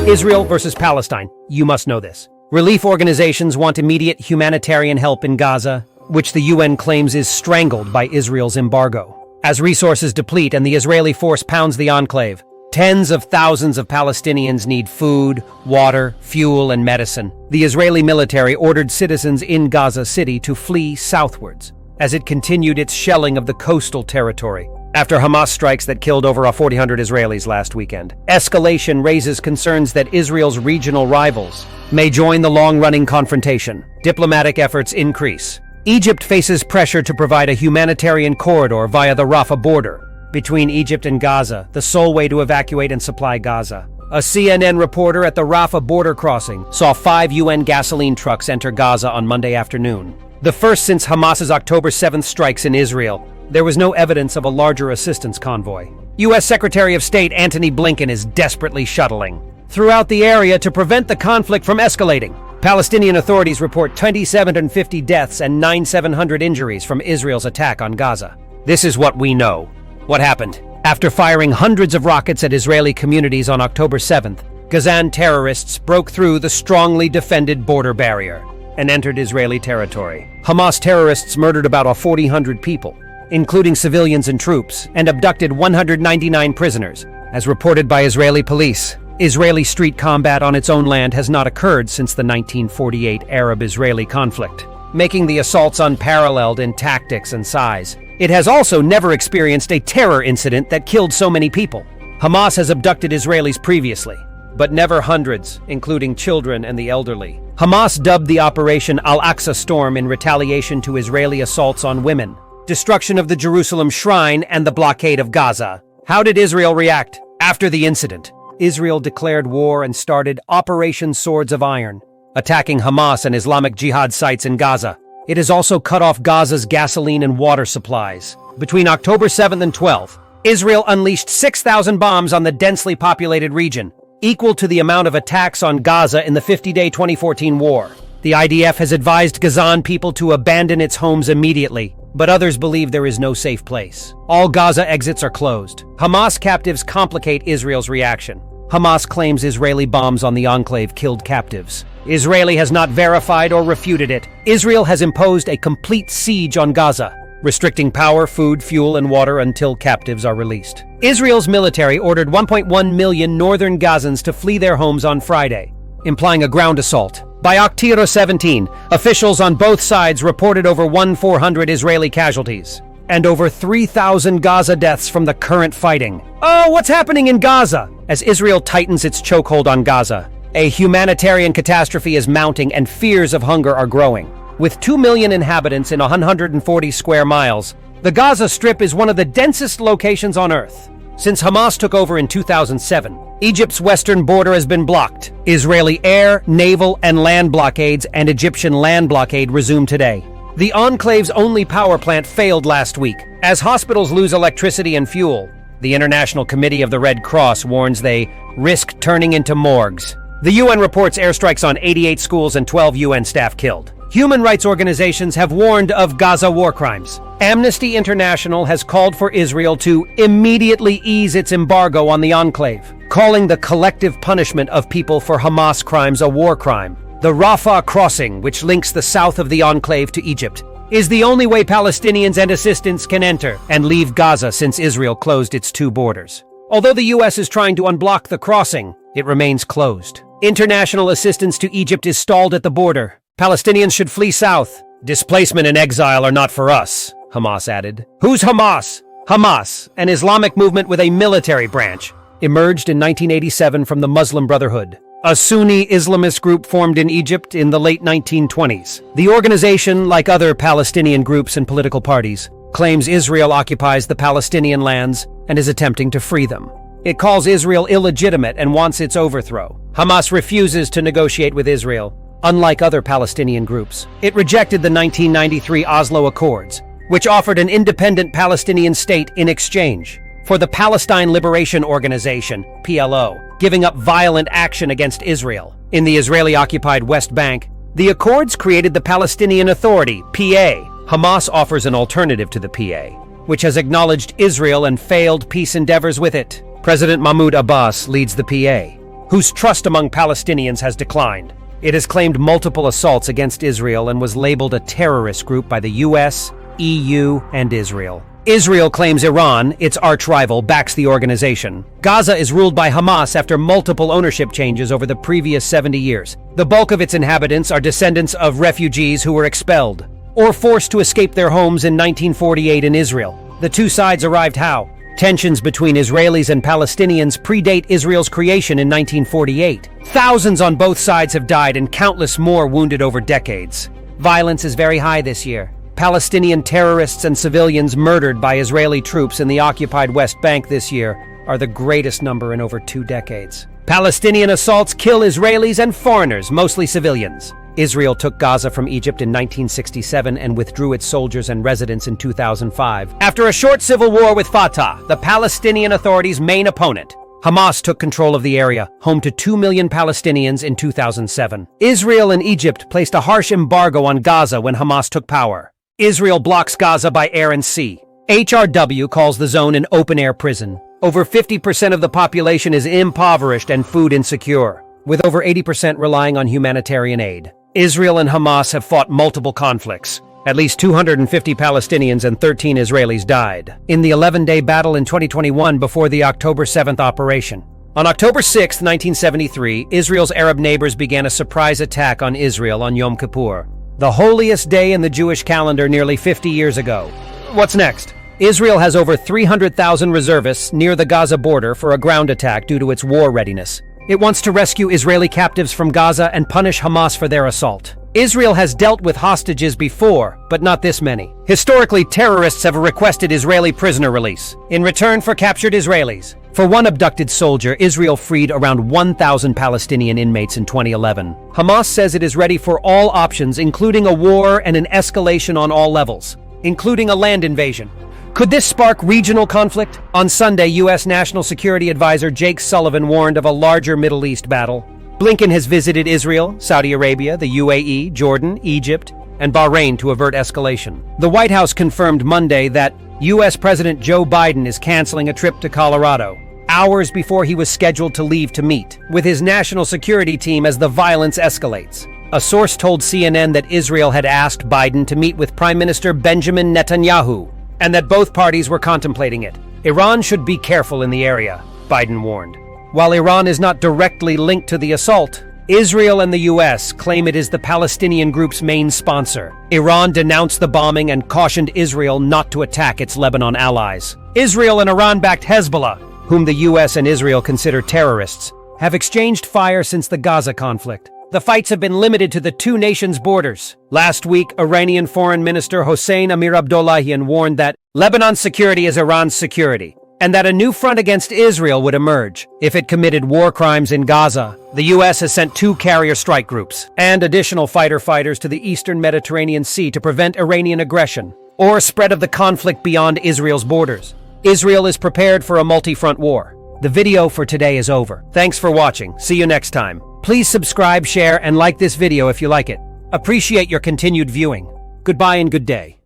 Israel versus Palestine. You must know this. Relief organizations want immediate humanitarian help in Gaza, which the UN claims is strangled by Israel's embargo. As resources deplete and the Israeli force pounds the enclave, tens of thousands of Palestinians need food, water, fuel, and medicine. The Israeli military ordered citizens in Gaza City to flee southwards as it continued its shelling of the coastal territory after Hamas strikes that killed over 400 Israelis last weekend. Escalation raises concerns that Israel's regional rivals may join the long-running confrontation. Diplomatic efforts increase. Egypt faces pressure to provide a humanitarian corridor via the Rafah border between Egypt and Gaza, the sole way to evacuate and supply Gaza. A CNN reporter at the Rafah border crossing saw 5 UN gasoline trucks enter Gaza on Monday afternoon. The first since Hamas's October 7th strikes in Israel. There was no evidence of a larger assistance convoy. U.S. Secretary of State Antony Blinken is desperately shuttling throughout the area to prevent the conflict from escalating. Palestinian authorities report 2,750 deaths and 9,700 injuries from Israel's attack on Gaza. This is what we know. What happened? After firing hundreds of rockets at Israeli communities on October 7th, Gazan terrorists broke through the strongly defended border barrier and entered Israeli territory. Hamas terrorists murdered about 400 people, including civilians and troops, and abducted 199 prisoners, as reported by Israeli police. Israeli street combat on its own land has not occurred since the 1948 Arab-Israeli conflict, making the assaults unparalleled in tactics and size. It has also never experienced a terror incident that killed so many people. Hamas has abducted Israelis previously, but never hundreds, including children and the elderly. Hamas dubbed the Operation Al-Aqsa Storm in retaliation to Israeli assaults on women, destruction of the Jerusalem Shrine, and the blockade of Gaza. How did Israel react? After the incident, Israel declared war and started Operation Swords of Iron, attacking Hamas and Islamic Jihad sites in Gaza. It has also cut off Gaza's gasoline and water supplies. Between October 7th and 12th, Israel unleashed 6,000 bombs on the densely populated region, equal to the amount of attacks on Gaza in the 50-day 2014 war. The IDF has advised Gazan people to abandon its homes immediately, but others believe there is no safe place. All Gaza exits are closed. Hamas captives complicate Israel's reaction. Hamas claims Israeli bombs on the enclave killed captives. Israel has not verified or refuted it. Israel has imposed a complete siege on Gaza, restricting power, food, fuel, and water until captives are released. Israel's military ordered 1.1 million northern Gazans to flee their homes on Friday, implying a ground assault. By October 17, officials on both sides reported over 1,400 Israeli casualties and over 3,000 Gaza deaths from the current fighting. Oh, what's happening in Gaza? As Israel tightens its chokehold on Gaza, a humanitarian catastrophe is mounting and fears of hunger are growing. With 2 million inhabitants in 140 square miles, the Gaza Strip is one of the densest locations on Earth. Since Hamas took over in 2007, Egypt's western border has been blocked. Israeli air, naval, and land blockades and Egyptian land blockade resume today. The enclave's only power plant failed last week. As hospitals lose electricity and fuel, the International Committee of the Red Cross warns they risk turning into morgues. The UN reports airstrikes on 88 schools and 12 UN staff killed. Human rights organizations have warned of Gaza war crimes. Amnesty International has called for Israel to immediately ease its embargo on the enclave, calling the collective punishment of people for Hamas crimes a war crime. The Rafah crossing, which links the south of the enclave to Egypt, is the only way Palestinians and assistants can enter and leave Gaza since Israel closed its 2 borders. Although the U.S. is trying to unblock the crossing, it remains closed. International assistance to Egypt is stalled at the border. Palestinians should flee south. Displacement and exile are not for us, Hamas added. Who's Hamas? Hamas, an Islamic movement with a military branch, emerged in 1987 from the Muslim Brotherhood, a Sunni Islamist group formed in Egypt in the late 1920s. The organization, like other Palestinian groups and political parties, claims Israel occupies the Palestinian lands and is attempting to free them. It calls Israel illegitimate and wants its overthrow. Hamas refuses to negotiate with Israel. Unlike other Palestinian groups, it rejected the 1993 Oslo Accords, which offered an independent Palestinian state in exchange for the Palestine Liberation Organization, PLO, giving up violent action against Israel. In the Israeli-occupied West Bank, the Accords created the Palestinian Authority, PA. Hamas offers an alternative to the PA, which has acknowledged Israel and failed peace endeavors with it. President Mahmoud Abbas leads the PA, whose trust among Palestinians has declined. It has claimed multiple assaults against Israel and was labeled a terrorist group by the US, EU, and Israel. Israel claims Iran, its arch-rival, backs the organization. Gaza is ruled by Hamas after multiple ownership changes over the previous 70 years. The bulk of its inhabitants are descendants of refugees who were expelled or forced to escape their homes in 1948 in Israel. The two sides arrived how? Tensions between Israelis and Palestinians predate Israel's creation in 1948. Thousands on both sides have died and countless more wounded over decades. Violence is very high this year. Palestinian terrorists and civilians murdered by Israeli troops in the occupied West Bank this year are the greatest number in over 2 decades. Palestinian assaults kill Israelis and foreigners, mostly civilians. Israel took Gaza from Egypt in 1967 and withdrew its soldiers and residents in 2005. After a short civil war with Fatah, the Palestinian Authority's main opponent, Hamas took control of the area, home to 2 million Palestinians in 2007. Israel and Egypt placed a harsh embargo on Gaza when Hamas took power. Israel blocks Gaza by air and sea. HRW calls the zone an open-air prison. Over 50% of the population is impoverished and food insecure, with over 80% relying on humanitarian aid. Israel and Hamas have fought multiple conflicts. At least 250 Palestinians and 13 Israelis died in the 11-day battle in 2021 before the October 7th operation. On October 6, 1973, Israel's Arab neighbors began a surprise attack on Israel on Yom Kippur, the holiest day in the Jewish calendar nearly 50 years ago. What's next? Israel has over 300,000 reservists near the Gaza border for a ground attack due to its war readiness. It wants to rescue Israeli captives from Gaza and punish Hamas for their assault. Israel has dealt with hostages before, but not this many. Historically, terrorists have requested Israeli prisoner release in return for captured Israelis. For one abducted soldier, Israel freed around 1,000 Palestinian inmates in 2011. Hamas says it is ready for all options, including a war and an escalation on all levels, including a land invasion. Could this spark regional conflict? On Sunday, U.S. National Security Advisor Jake Sullivan warned of a larger Middle East battle. Blinken has visited Israel, Saudi Arabia, the UAE, Jordan, Egypt, and Bahrain to avert escalation. The White House confirmed Monday that U.S. President Joe Biden is canceling a trip to Colorado, hours before he was scheduled to leave to meet with his national security team as the violence escalates. A source told CNN that Israel had asked Biden to meet with Prime Minister Benjamin Netanyahu, and that both parties were contemplating it. Iran should be careful in the area, Biden warned. While Iran is not directly linked to the assault, Israel and the U.S. claim it is the Palestinian group's main sponsor. Iran denounced the bombing and cautioned Israel not to attack its Lebanon allies. Israel and Iran-backed Hezbollah, whom the U.S. and Israel consider terrorists, have exchanged fire since the Gaza conflict. The fights have been limited to the two nations' borders. Last week, Iranian Foreign Minister Hossein Amir-Abdollahian warned that Lebanon's security is Iran's security, and that a new front against Israel would emerge if it committed war crimes in Gaza. The U.S. has sent 2 carrier strike groups and additional fighter fighters to the eastern Mediterranean Sea to prevent Iranian aggression or spread of the conflict beyond Israel's borders. Israel is prepared for a multi-front war. The video for today is over. Thanks for watching. See you next time. Please subscribe, share, and like this video if you like it. Appreciate your continued viewing. Goodbye and good day.